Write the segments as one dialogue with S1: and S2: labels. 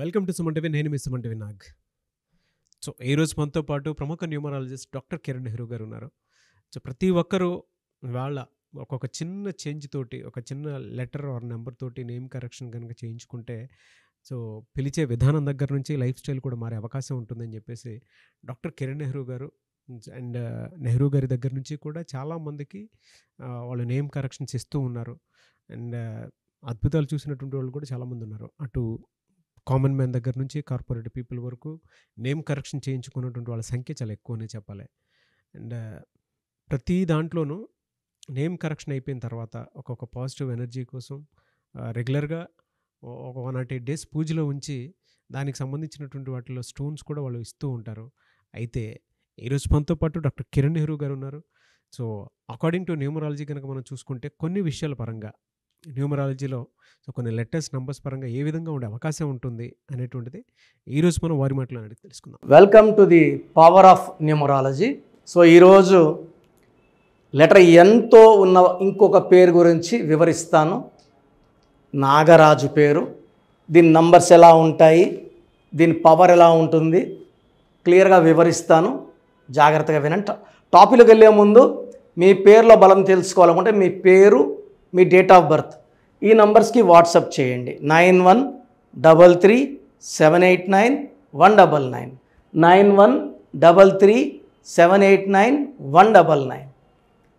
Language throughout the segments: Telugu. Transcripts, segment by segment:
S1: Welcome to Suman TV. నేను మీ సుమన్ టీవీ నాగ్. సో ఈరోజు మనతో పాటు ప్రముఖ న్యూమరాలజిస్ట్ డాక్టర్ కిరణ్ నెహ్రూ గారు ఉన్నారు. సో ప్రతి ఒక్కరూ వాళ్ళ ఒక్కొక్క చిన్న చేంజ్ తోటి, ఒక చిన్న లెటర్ ఆర్ నెంబర్ తోటి నేమ్ కరెక్షన్ కనుక చేయించుకుంటే సో పిలిచే విధానం దగ్గర నుంచి లైఫ్ స్టైల్ కూడా మారే అవకాశం ఉంటుందని చెప్పేసి డాక్టర్ కిరణ్ నెహ్రూ గారు అండ్ నెహ్రూ గారి దగ్గర నుంచి కూడా చాలామందికి వాళ్ళు నేమ్ కరెక్షన్స్ ఇస్తూ ఉన్నారు. అండ్ అద్భుతాలు చూసినటువంటి వాళ్ళు కూడా చాలామంది ఉన్నారు. అటు కామన్ మ్యాన్ దగ్గర నుంచి కార్పొరేట్ పీపుల్ వరకు నేమ్ కరెక్షన్ చేయించుకున్నటువంటి వాళ్ళ సంఖ్య చాలా ఎక్కువనే చెప్పాలి. అండ్ ప్రతి దాంట్లోనూ నేమ్ కరెక్షన్ అయిపోయిన తర్వాత ఒక్కొక్క పాజిటివ్ ఎనర్జీ కోసం రెగ్యులర్గా ఒక 108 డేస్ పూజలో ఉంచి దానికి సంబంధించినటువంటి వాటిలో స్టోన్స్ కూడా వాళ్ళు ఇస్తూ ఉంటారు. అయితే ఈరోజు మనతో పాటు డాక్టర్ కిరణ్ నెహ్రూ గారు ఉన్నారు. సో అకార్డింగ్ టు న్యూమరాలజీ కనుక మనం చూసుకుంటే కొన్ని విషయాల పరంగా న్యూమరాలజీలో సో కొన్ని లెటర్స్ నంబర్స్ పరంగా ఏ విధంగా ఉండే అవకాశం ఉంటుంది అనేటువంటిది ఈరోజు మనం వారి మాటలో అడిగి తెలుసుకుందాం.
S2: Welcome to the power of numerology. So ఈరోజు లెటర్ ఎన్తో ఉన్న ఇంకొక పేరు గురించి వివరిస్తాను. నాగరాజు పేరు. దీని నంబర్స్ ఎలా ఉంటాయి, దీని పవర్ ఎలా ఉంటుంది క్లియర్గా వివరిస్తాను. జాగ్రత్తగా వినండి. టాపిక్కి వెళ్ళే ముందు మీ పేరులో బలం తెలుసుకోవాలనుకుంటే మీ పేరు, మీ డేట్ ఆఫ్ బర్త్ ఈ నంబర్స్కి వాట్సాప్ చేయండి. 9133789199 9133789199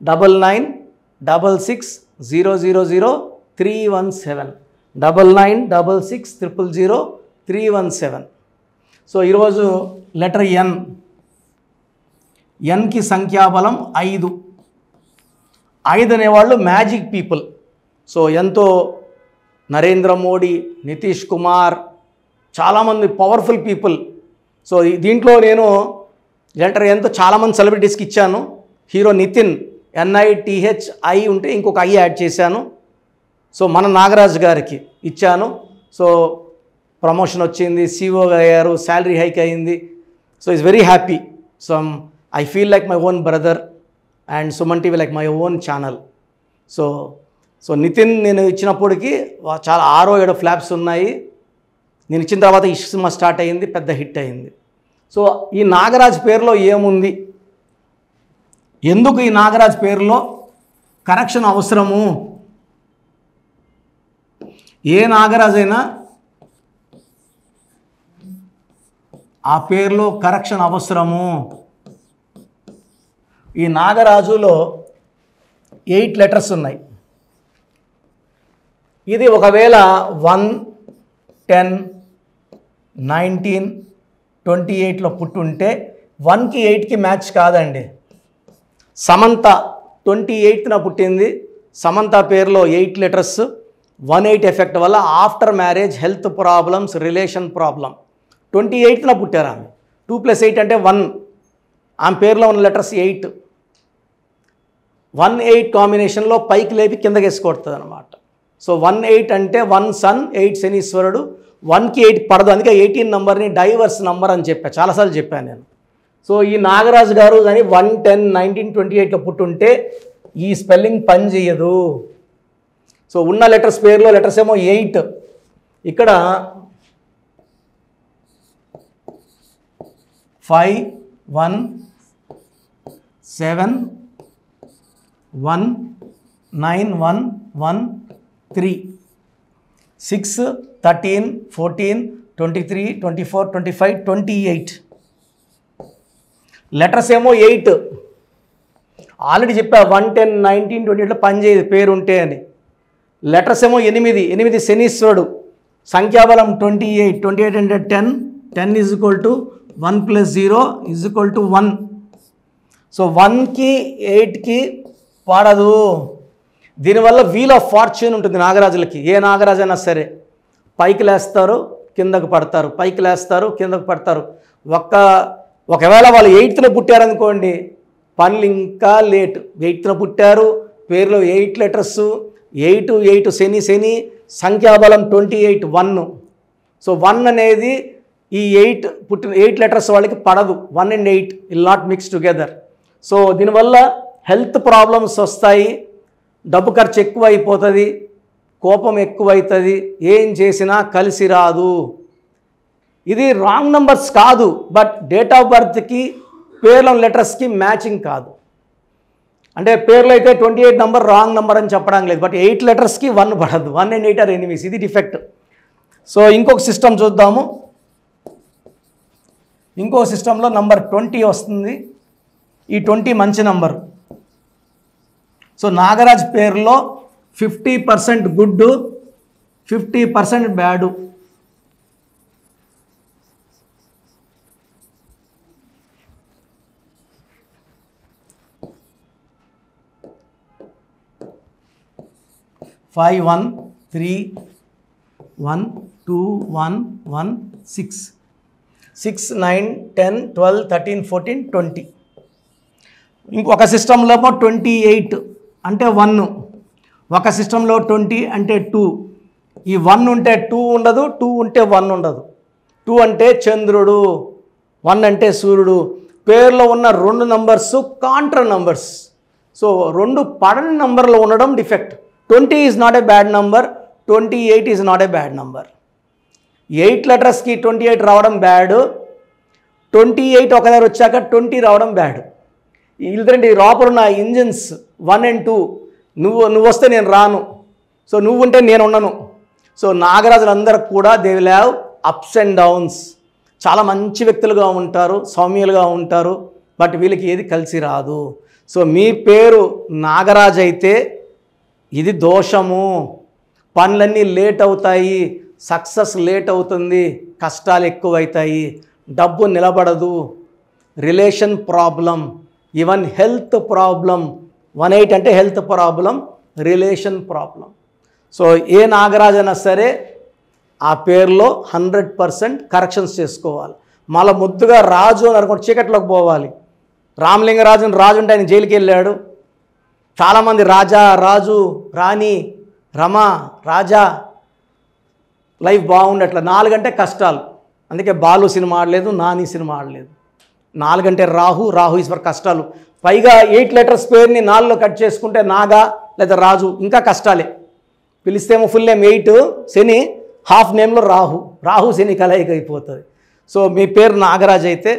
S2: 9966000317 9966000317. సో ఈరోజు లెటర్ ఎన్కి సంఖ్యాబలం 5. 5 అనేవాళ్ళు మ్యాజిక్ పీపుల్. సో ఎంతో నరేంద్ర మోడీ, నితీష్ కుమార్, చాలామంది పవర్ఫుల్ పీపుల్. సో దీంట్లో నేను లెటర్ ఎంతో చాలామంది సెలబ్రిటీస్కి ఇచ్చాను. హీరో నితిన్ NITHI ఉంటే ఇంకొక ఐ యాడ్ చేశాను. సో మన నాగరాజు గారికి ఇచ్చాను. సో ప్రమోషన్ వచ్చింది, CEO అయ్యారు, శాలరీ హైక్ అయింది. So is very happy. So I feel like my own brother and Suman TV like my own channel. So Nitin నేను ఇచ్చినప్పటికీ చాలా 6-7 ఫ్లాప్స్ ఉన్నాయి. నేను ఇచ్చిన తర్వాత ఈ సినిమా స్టార్ట్ అయ్యింది, పెద్ద హిట్ అయింది. సో ఈ నాగరాజ్ పేరులో ఏముంది, ఎందుకు ఈ నాగరాజ్ పేరులో కరెక్షన్ అవసరము, ఏ నాగరాజ్ అయినా ఆ పేరులో కరెక్షన్ అవసరము. ఈ నాగరాజులో 8 లెటర్స్ ఉన్నాయి. ఇది ఒకవేళ 1, 10, 19, 28లో పుట్టుంటే 1కి 8కి మ్యాచ్ కాదండి. సమంత 28న పుట్టింది. సమంత పేరులో 8 లెటర్స్. 18 ఎఫెక్ట్ వల్ల after marriage health problems, relation problem. 28న పుట్టారు ఆమె. 2 + 8 అంటే 1. ఆమె పేరులో ఉన్న లెటర్స్ 8. 1-8 కాంబినేషన్లో పైకి లేపి కిందకి వేసుకొడుతుంది అనమాట. సో 1-8 అంటే 1 సన్ 8 శనీశ్వరుడు. 1కి 8 పడదు, అందుకే 18 నంబర్ని డైవర్స్ నంబర్ అని చెప్పాను, చాలాసార్లు చెప్పాను నేను. సో ఈ నాగరాజు గారు కానీ 1, 10, 19, 28లో పుట్టుంటే ఈ స్పెల్లింగ్ పని చేయదు. సో ఉన్న లెటర్స్ పేరులో లెటర్స్ ఏమో 8. ఇక్కడ 5, 1, 7, 1, 9, 1, 1, 3, 6, 13, 14, 23, 24, 25, 28 లెటర్స్ ఏమో 8. ఆల్రెడీ చెప్పా 1, 10, 19, 28లో పనిచేయదు పేరు ఉంటే అని. లెటర్స్ ఏమో 8 శనీశ్వరుడు. సంఖ్యాబలం 28. 28 అంటే 10. 10 = 1 + 0 = 1. సో 1కి 8కి పడదు. దీనివల్ల వీల్ ఆఫ్ ఫార్చ్యూన్ ఉంటుంది నాగరాజులకి. ఏ నాగరాజు అయినా సరే పైకి లేస్తారు, కిందకు పడతారు, పైకి లేస్తారు, కిందకు పడతారు. ఒకవేళ వాళ్ళు 8న పుట్టారనుకోండి, పనులు ఇంకా లేట్. 8న పుట్టారు, పేరులో 8 లెటర్స్, 8 శని, సంఖ్యాబలం 28, 1. సో 1 అనేది ఈ 8 లెటర్స్ వాళ్ళకి పడదు. 1 and 8 will not mix together. So దీనివల్ల హెల్త్ ప్రాబ్లమ్స్ వస్తాయి, డబ్బు ఖర్చు ఎక్కువ అయిపోతుంది, కోపం ఎక్కువైతుంది, ఏం చేసినా కలిసి రాదు. ఇది రాంగ్ నంబర్స్ కాదు, బట్ డేట్ ఆఫ్ బర్త్కి పేర్ల లెటర్స్కి మ్యాచింగ్ కాదు. అంటే పేర్లో అయితే 28 నెంబర్ రాంగ్ నెంబర్ అని చెప్పడం లేదు, బట్ 8 లెటర్స్కి 1 పడదు. 1 and 8 ఆర్ ఎనిమీస్, ఇది డిఫెక్ట్. సో ఇంకొక సిస్టమ్ చూద్దాము. ఇంకో సిస్టంలో నంబర్ 20 వస్తుంది. ఈ 20 మంచి నంబర్. సో నాగరాజ్ పేరులో 50% గుడ్, 50% బ్యాడు. ఫైవ్ 1 3 1 2 1 1 6 6 9 10 12 13 14 20. ఇంకొక సిస్టంలో 28 అంటే 1, ఒక సిస్టంలో 20 అంటే 2. ఈ 1 ఉంటే 2 ఉండదు, 2 ఉంటే 1 ఉండదు. 2 అంటే చంద్రుడు, 1 అంటే సూర్యుడు. పేరులో ఉన్న 2 నంబర్స్ కాంట్రా నంబర్స్. సో 2 పడని నంబర్లో ఉండడం defect. 20 is not a bad number, 28 is not a bad number. 8 లెటర్స్కి 28 రావడం బ్యాడ్, 28 ఒక దగ్గర వచ్చాక 20 రావడం బ్యాడ్. ఇలాంటి లోపల ఉన్న ఇంజిన్స్ 1 and 2, నువ్వు వస్తే నేను రాను, సో నువ్వు ఉంటే నేను ఉండను. సో నాగరాజులందరూ కూడా they will have ups and downs. చాలా మంచి వ్యక్తులుగా ఉంటారు, సౌమ్యులుగా ఉంటారు, బట్ వీళ్ళకి ఏది కలిసి రాదు. సో మీ పేరు నాగరాజ్ అయితే ఇది దోషము. పనులన్నీ లేట్ అవుతాయి, సక్సెస్ లేట్ అవుతుంది, కష్టాలు ఎక్కువవుతాయి, డబ్బు నిలబడదు, relation problem, even health problem. 18 అంటే health problem, relation problem. So ఏ నాగరాజ్ అయినా సరే ఆ పేరులో 100% కరెక్షన్స్ చేసుకోవాలి. మళ్ళీ ముద్దుగా రాజు అని అనుకుంటే చీకట్లోకి పోవాలి. రామలింగరాజుని రాజు అంటే ఆయన జైలుకి వెళ్ళాడు. చాలామంది రాజా, రాజు, రాణి, రమ, రాజా లైఫ్ బాగుండట్ల. 4 అంటే కష్టాలు. అందుకే బాలు సినిమా ఆడలేదు, నాని సినిమా ఆడలేదు. 4 అంటే రాహు, రాహు ఈశ్వర్ కష్టాలు. పైగా 8 లెటర్స్ పేరుని 4లో కట్ చేసుకుంటే నాగా లేదా రాజు, ఇంకా కష్టాలే. పిలిస్తేమో ఫుల్ నేమ్ 8, శని హాఫ్ నేమ్లో రాహు, రాహు శని కలయిక అయిపోతుంది. సో మీ పేరు నాగరాజ్ అయితే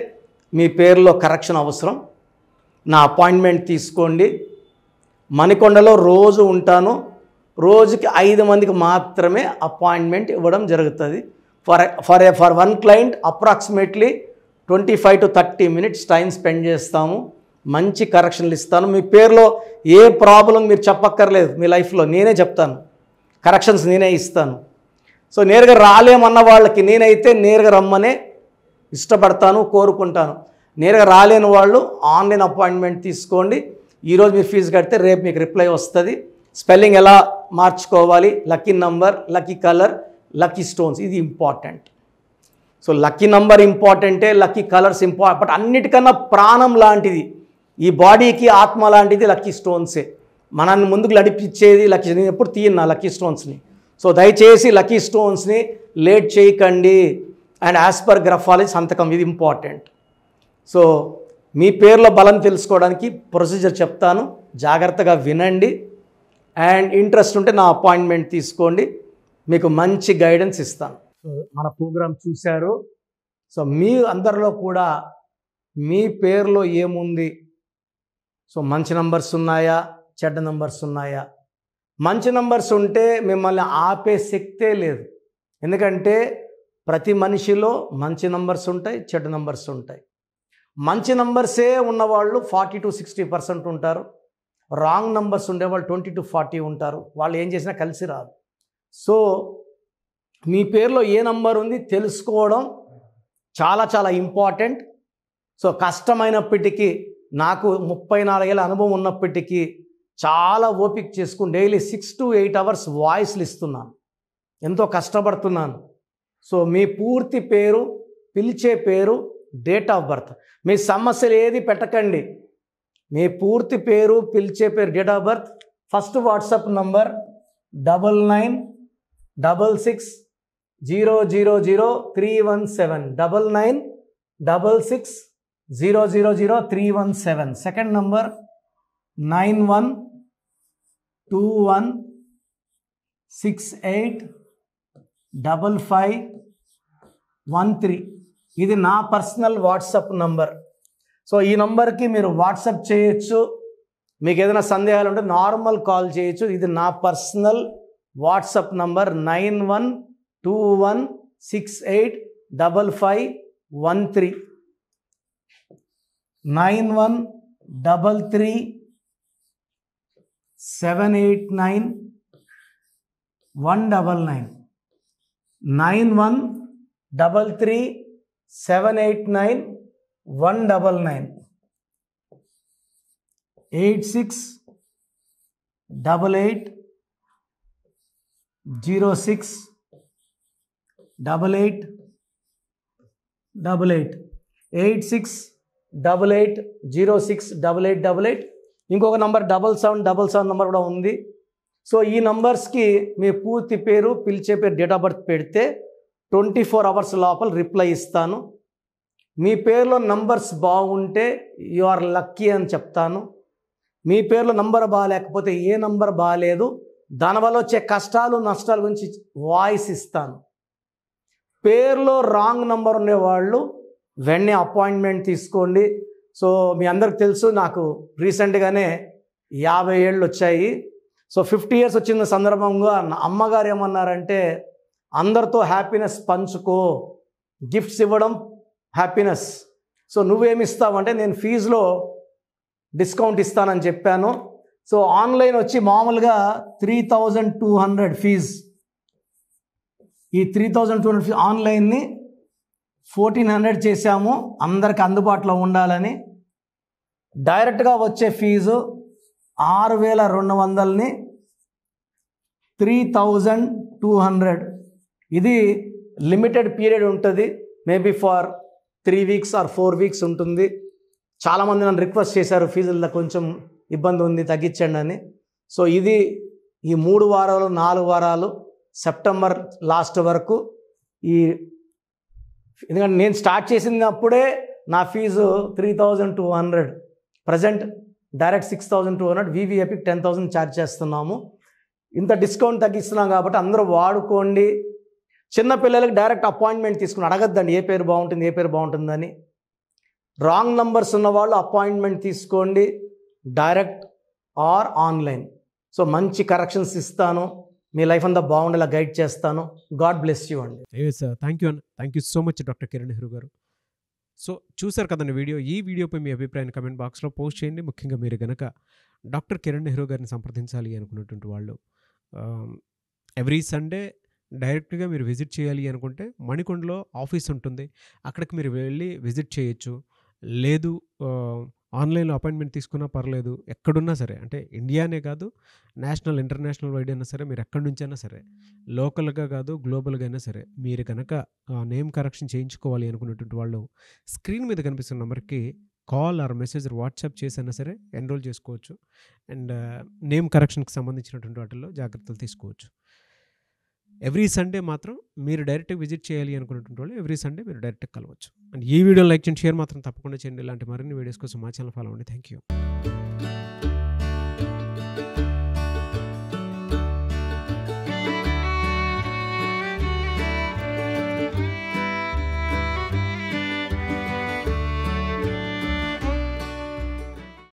S2: మీ పేరులో కరెక్షన్ అవసరం. నా అపాయింట్మెంట్ తీసుకోండి. మణికొండలో రోజు ఉంటాను. రోజుకి 5 మందికి మాత్రమే అపాయింట్మెంట్ ఇవ్వడం జరుగుతుంది. For one client approximately 25 to 30 minutes time spend చేస్తాము. మంచి కరెక్షన్లు ఇస్తాను. మీ పేరులో ఏ ప్రాబ్లం మీరు చెప్పక్కర్లేదు, మీ లైఫ్లో నేనే చెప్తాను, కరెక్షన్స్ నేనే ఇస్తాను. సో నేరుగా రాలేమన్న వాళ్ళకి నేనైతే నేరుగా రమ్మనే ఇష్టపడతాను, కోరుకుంటాను. నేరుగా రాలేని వాళ్ళు ఆన్లైన్ అపాయింట్మెంట్ తీసుకోండి. ఈరోజు మీరు ఫీజు కడితే రేపు మీకు రిప్లై వస్తుంది. స్పెల్లింగ్ ఎలా మార్చుకోవాలి, lucky number, lucky colour, lucky stones, ఇది ఇంపార్టెంట్. సో లక్కీ నంబర్ ఇంపార్టెంటే, లక్కీ కలర్స్ ఇంపార్టెంట్, బట్ అన్నిటికన్నా ప్రాణం లాంటిది, ఈ బాడీకి ఆత్మ లాంటిది లక్కీ స్టోన్సే. మనల్ని ముందుకు నడిపించేది లక్కీ. నేను ఎప్పుడు తీయను నా లక్కీ స్టోన్స్ని. సో దయచేసి లక్కీ స్టోన్స్ని లేట్ చేయకండి. అండ్ యాజ్ పర్ గ్రఫాలజీ సంతకం, ఇది ఇంపార్టెంట్. సో మీ పేర్లో బలం తెలుసుకోవడానికి ప్రొసీజర్ చెప్తాను, జాగ్రత్తగా వినండి. అండ్ ఇంట్రెస్ట్ ఉంటే నా అపాయింట్మెంట్ తీసుకోండి, మీకు మంచి గైడెన్స్ ఇస్తాను. సో మన ప్రోగ్రామ్ చూశారు. సో మీ అందరిలో కూడా మీ పేరులో ఏముంది, సో మంచి నంబర్స్ ఉన్నాయా, చెడ్డ నంబర్స్ ఉన్నాయా? మంచి నంబర్స్ ఉంటే మిమ్మల్ని ఆపే శక్తే లేదు. ఎందుకంటే ప్రతి మనిషిలో మంచి నంబర్స్ ఉంటాయి, చెడ్డ నంబర్స్ ఉంటాయి. మంచి నంబర్సే ఉన్నవాళ్ళు 40 to 60% ఉంటారు. రాంగ్ నంబర్స్ ఉండేవాళ్ళు 20 to 40 ఉంటారు. వాళ్ళు ఏం చేసినా కలిసి రాదు. సో మీ పేరులో ఏ నంబర్ ఉంది తెలుసుకోవడం చాలా చాలా ఇంపార్టెంట్. సో కష్టమైనప్పటికీ, నాకు 34 ఏళ్ళ అనుభవం ఉన్నప్పటికీ చాలా ఓపిక చేసుకుని డైలీ 6 to 8 hours వాయిస్లు ఇస్తున్నాను, ఎంతో కష్టపడుతున్నాను. సో మీ పూర్తి పేరు, పిలిచే పేరు, డేట్ ఆఫ్ బర్త్, మీ సమస్యలు ఏది పెట్టకండి. మీ పూర్తి పేరు, పిలిచే పేరు, date of birth. First WhatsApp number 9966000317, 9966000317. Second number 91216855 13. ఇది నా పర్సనల్ వాట్సాప్ నంబర్. సో ఈ నంబర్కి మీరు వాట్సాప్ చేయొచ్చు. మీకు ఏదైనా సందేహాలు ఉంటే నార్మల్ కాల్ చేయొచ్చు. ఇది నా పర్సనల్ వాట్సాప్ నంబర్ 9121685513 9133789199 9133789199 8688068888 ఇంకొక నంబర్ 7777 నంబర్ కూడా ఉంది. సో ఈ నంబర్స్కి మీ పూర్తి పేరు, పిలిచే పేరు, డేట్ ఆఫ్ బర్త్ పెడితే 24 అవర్స్ లోపల రిప్లై ఇస్తాను. మీ పేరులో నంబర్స్ బాగుంటే యు ఆర్ లక్కీ అని చెప్తాను. మీ పేరులో నంబర్ బాగాలేకపోతే ఏ నంబర్ బాగాలేదు, దానివల్ల వచ్చే కష్టాలు నష్టాల గురించి వాయిస్ ఇస్తాను. పేరులో రాంగ్ నంబర్ ఉండేవాళ్ళు వెంటనే అపాయింట్మెంట్ తీసుకోండి. సో మీ అందరికి తెలుసు, నాకు రీసెంట్గానే 50 ఏళ్ళు వచ్చాయి. సో 50 ఇయర్స్ వచ్చిన సందర్భంగా నా అమ్మగారు ఏమన్నారంటే, అందరితో హ్యాపీనెస్ పంచుకో, గిఫ్ట్స్ ఇవ్వడం హ్యాపీనెస్. సో నువ్వేమిస్తావంటే నేను ఫీజులో డిస్కౌంట్ ఇస్తానని చెప్పాను. సో ఆన్లైన్ వచ్చి మామూలుగా 3200 ఫీజ్. ఈ 3200 ఫీజ్ ఆన్లైన్ని 1400 చేశాము అందరికి అందుబాటులో ఉండాలని. డైరెక్ట్గా వచ్చే ఫీజు 6200ని 3200. ఇది లిమిటెడ్ పీరియడ్ ఉంటుంది, maybe for 3 weeks or 4 weeks ఉంటుంది. చాలామంది నన్ను రిక్వెస్ట్ చేశారు, ఫీజుల్లో కొంచెం ఇబ్బంది ఉంది తగ్గించండి అని. సో ఇది ఈ 3 వారాలు 4 వారాలు సెప్టెంబర్ లాస్ట్ వరకు. ఎందుకంటే నేను స్టార్ట్ చేసినప్పుడే నా fee 3200, present direct 6200, VVIP 10,000 charge చేస్తున్నాము. ఇంత డిస్కౌంట్ తగ్గిస్తున్నాం కాబట్టి అందరూ వాడుకోండి. చిన్నపిల్లలకి డైరెక్ట్ అపాయింట్మెంట్ తీసుకుని అడగద్దండి ఏ పేరు బాగుంటుంది, ఏ పేరు బాగుంటుందని. రాంగ్ నంబర్స్ ఉన్నవాళ్ళు అపాయింట్మెంట్ తీసుకోండి, డైరెక్ట్ ఆర్ ఆన్లైన్. సో మంచి కరెక్షన్స్ ఇస్తాను, మీ లైఫ్ అంతా బాగుండేలా గైడ్ చేస్తాను. గాడ్ బ్లెస్ యూ అండి.
S1: Thank you so much doctor Kiran Nehru గారు. సో చూసారు కదండి వీడియో. ఈ వీడియోపై మీ అభిప్రాయాన్ని కమెంట్ బాక్స్లో పోస్ట్ చేయండి. ముఖ్యంగా మీరు కనుక డాక్టర్ కిరణ్ నెహ్రూ గారిని సంప్రదించాలి అనుకున్నటువంటి వాళ్ళు ఎవ్రీ సండే డైరెక్ట్గా మీరు విజిట్ చేయాలి అనుకుంటే మణికొండలో ఆఫీస్ ఉంటుంది, అక్కడికి మీరు వెళ్ళి విజిట్ చేయొచ్చు. లేదు ఆన్లైన్లో అపాయింట్మెంట్ తీసుకున్నా పర్లేదు, ఎక్కడున్నా సరే, అంటే ఇండియానే కాదు నేషనల్ ఇంటర్నేషనల్ వైడ్ అయినా సరే, మీరు ఎక్కడి నుంచైనా సరే, లోకల్గా కాదు గ్లోబల్గా అయినా సరే, మీరు కనుక నేమ్ కరెక్షన్ చేయించుకోవాలి అనుకున్నటువంటి వాళ్ళు స్క్రీన్ మీద కనిపిస్తున్న నెంబర్కి కాల్ ఆర్ మెసేజ్ వాట్సాప్ చేసైనా సరే ఎన్రోల్ చేసుకోవచ్చు. అండ్ నేమ్ కరెక్షన్కి సంబంధించినటువంటి వాటిల్లో జాగ్రత్తలు తీసుకోవచ్చు. ఎవ్రీ సండే మాత్రం మీరు డైరెక్ట్గా విజిట్ చేయాలి అనుకున్నటువంటి వాళ్ళు ఎవ్రీ సండే మీరు డైరెక్ట్గా కలవచ్చు. అండ్ ఈ వీడియో లైక్ చేయండి, షేర్ మాత్రం తప్పకుండా చేయండి. ఇలాంటి మరిన్ని వీడియోస్ కోసం మా ఛానల్ ఫాలో అవ్వండి. Thank you.